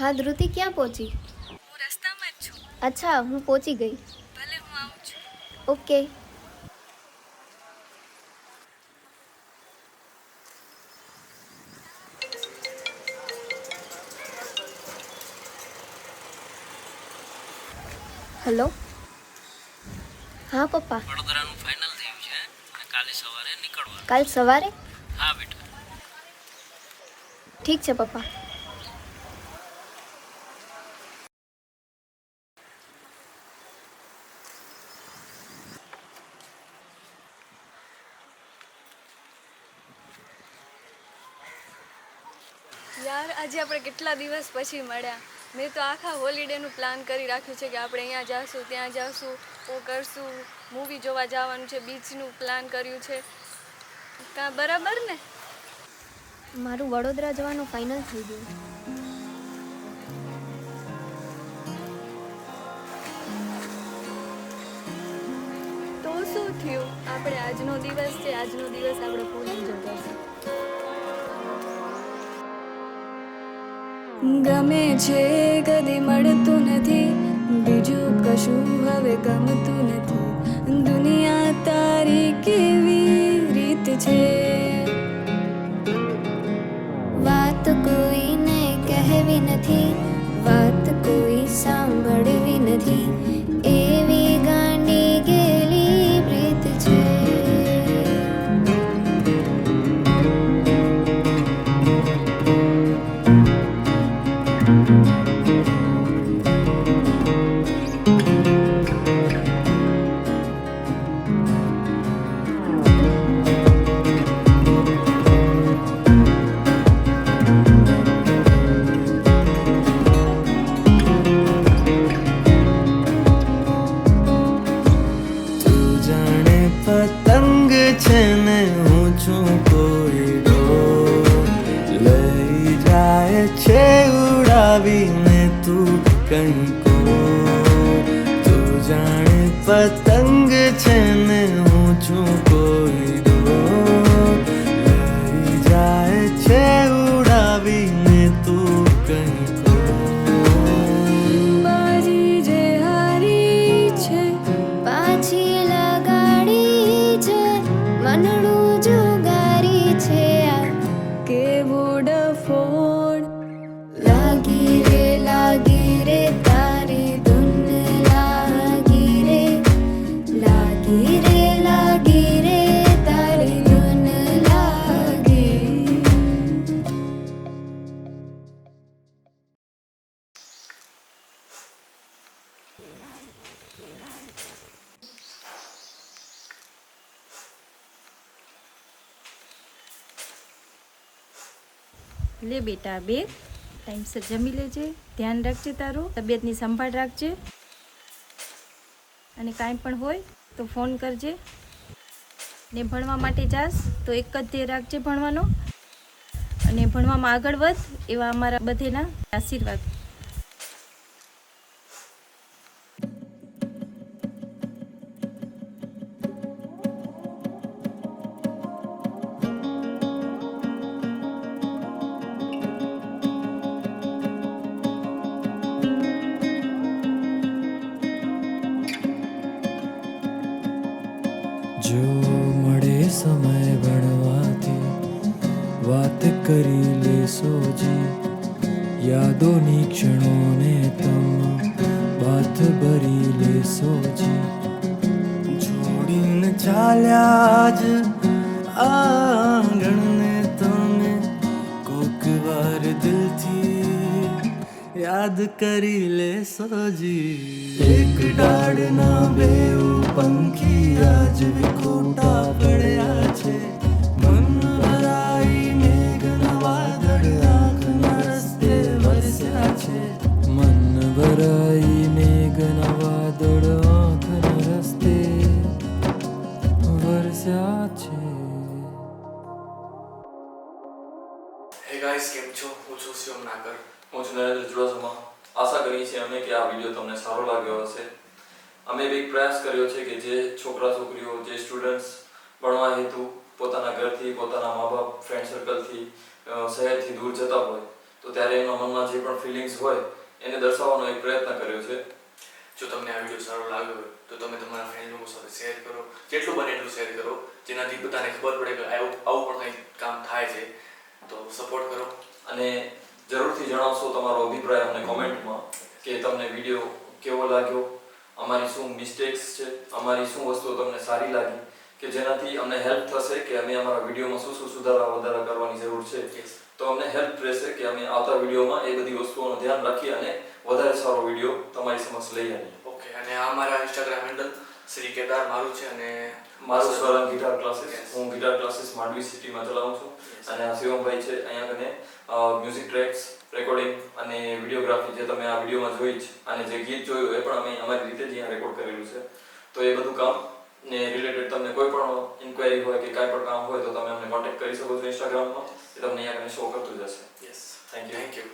हाँ ધ્રુતિ ક્યાં પહોંચી? હું રસ્તામાં જ છું. અચ્છા, હું પહોંચી ગઈ. ભલે હું આવું છું. ઓકે. હેલો. હા પપ્પા. વડોદરાનું ફાઇનલ થયું છે અને કાલે સવારે નીકળવાનું. કાલ સવારે? હા બેટા. ઠીક છે પપ્પા. યાર આજે આપણે કેટલા દિવસ પછી મળ્યા. મેં તો આખા હોલિડેનું પ્લાન કરી રાખ્યું છે કે આપણે અહીંયા જાશું ત્યાં જાશું ઓ કરશું, મૂવી જોવા જવાનું છે, બીચનું પ્લાન કર્યું છે. કાં બરાબર ને? મારું વડોદરા જવાનું ફાઇનલ થઈ ગયું. તો શું થયું? આપણે આજનો દિવસ છે, આજનો દિવસ આપણે ફૂલ એન્જોય કરશું. ગમે છે કદી મળતું નથી, બીજું કશું હવે ગમતું નથી. દુનિયા તારી કેવી રીત છે, વાત કોઈને કહેવી નથી, વાત કોઈ સાંભળવી નથી, એવી ગાંડી ગેલી પ્રીત છે. પતંગ છે ને હું છું કોઈ ડોર, લઈ જાય છે ઉડાવીને તું કંઈક ઓર. તું જાણે પતંગ છે ને હું છું કોઈ ડોર, લઈ જાય છે ઉડાવીને તું કંઈક બાજી જે હારી છે પાછી લગાડી છે, મનડું જુગારી છે આ. કેવો ડફોડ લાગી રે તારી ધૂન લાગી રે તારી ધૂન લાગી. લે બેટા બે ટાઈમસર જમી લેજે, ધ્યાન રાખજે, તારું તબિયતની સંભાળ રાખજે, અને કાંઈ પણ હોય તો ફોન કરજે. ને ભણવા માટે જાસ તો એક જ ધ્યેય રાખજે ભણવાનો, અને ભણવામાં આગળ વધ એવા અમારા બધેના આશીર્વાદ. જો મળે સમય ભણવાથી વાત કરી લેશો જી, યાદોની ક્ષણોને તમ બાથ ભરી લેશો જી. છોડીને ચાલ્યા જ આંગણને તમે કોક વાર દિલથી યાદ કરી લેશો જી. એક ડાળના બેઉ પંખી આજ વિખોટા પડ્યા છે, મન ભરાઈને ઘણા વાદળ આંખના રસ્તે વરસ્યા છે. મન ભરાઈને ઘણા વાદળ આંખના રસ્તે વરસ્યા છે. હે ગાઈસ, કેમ છો? હું છું શિવમ નાગર. હું છું નરેન્દ્ર ચુડાસમા. આશા કરીએ છીએ અમે કે આ વિડીયો તમને સારો લાગ્યો હશે. અમે એક પ્રયાસ કર્યો છે કે જે છોકરા છોકરીઓ, જે સ્ટુડન્ટ્સ ભણવા હેતુ પોતાના ઘરથી, પોતાના મા બાપ, ફ્રેન્ડ સર્કલથી, શહેરથી દૂર જતા હોય તો ત્યારે એમના મનમાં જે પણ ફિલિંગ્સ હોય એને દર્શાવવાનો એક પ્રયત્ન કર્યો છે. જો તમને આ વિડીયો સારો લાગ્યો હોય તો તમે તમારા ફ્રેન્ડ લોકો સાથે શેર કરો, જેટલું બને એટલું શેર કરો, જેનાથી બધાને ખબર પડે કે આવું પણ કંઈ કામ થાય છે. તો સપોર્ટ કરો અને જરૂરથી જણાવશો તમારો અભિપ્રાય અમને કોમેન્ટમાં કે તમને વિડીયો કેવો લાગ્યો, અમારી શું મિસ્ટેક્સ છે, અમારી શું વસ્તુઓ તમને સારી લાગી, કે જેનાથી અમને હેલ્પ થશે કે અમે અમારા વિડીયોમાં શું શું સુધારા વધારા કરવાની જરૂર છે. તો અમને હેલ્પ રહેશે કે અમે આવતા વિડીયોમાં એ બધી વસ્તુઓનું ધ્યાન રાખી અને વધારે સારો વિડીયો તમારી સમક્ષ લઈ આવીએ. ઓકે. અને આ મારા ઇન્સ્ટાગ્રામ હેન્ડલ શ્રી કેદાર મારું છે અને મારું સ્વરંગ ગિટાર ક્લાસીસ, હું ગિટાર ક્લાસીસ માંડવી સિટીમાં ચલાવું છું. અને આ શિવમભાઈ છે અહીંયા કને મ્યુઝિક ટ્રેક્સ, રેકોર્ડિંગ અને વિડીયોગ્રાફી જે તમે આ વિડીયોમાં જોઈ છે અને જે ગીત જોયું એ પણ અમે અમારી રીતે જ અહીંયા રેકોર્ડ કરેલું છે. તો એ બધું કામ ને રિલેટેડ તમને કોઈ પણ ઇન્ક્વાયરી હોય કે કાંઈ પણ કામ હોય તો તમે અમને કોન્ટેક્ટ કરી શકો છો ઇન્સ્ટાગ્રામમાં. એ તમને અહીંયા કને શો કરતું જશે. Yes. Thank you. Thank you.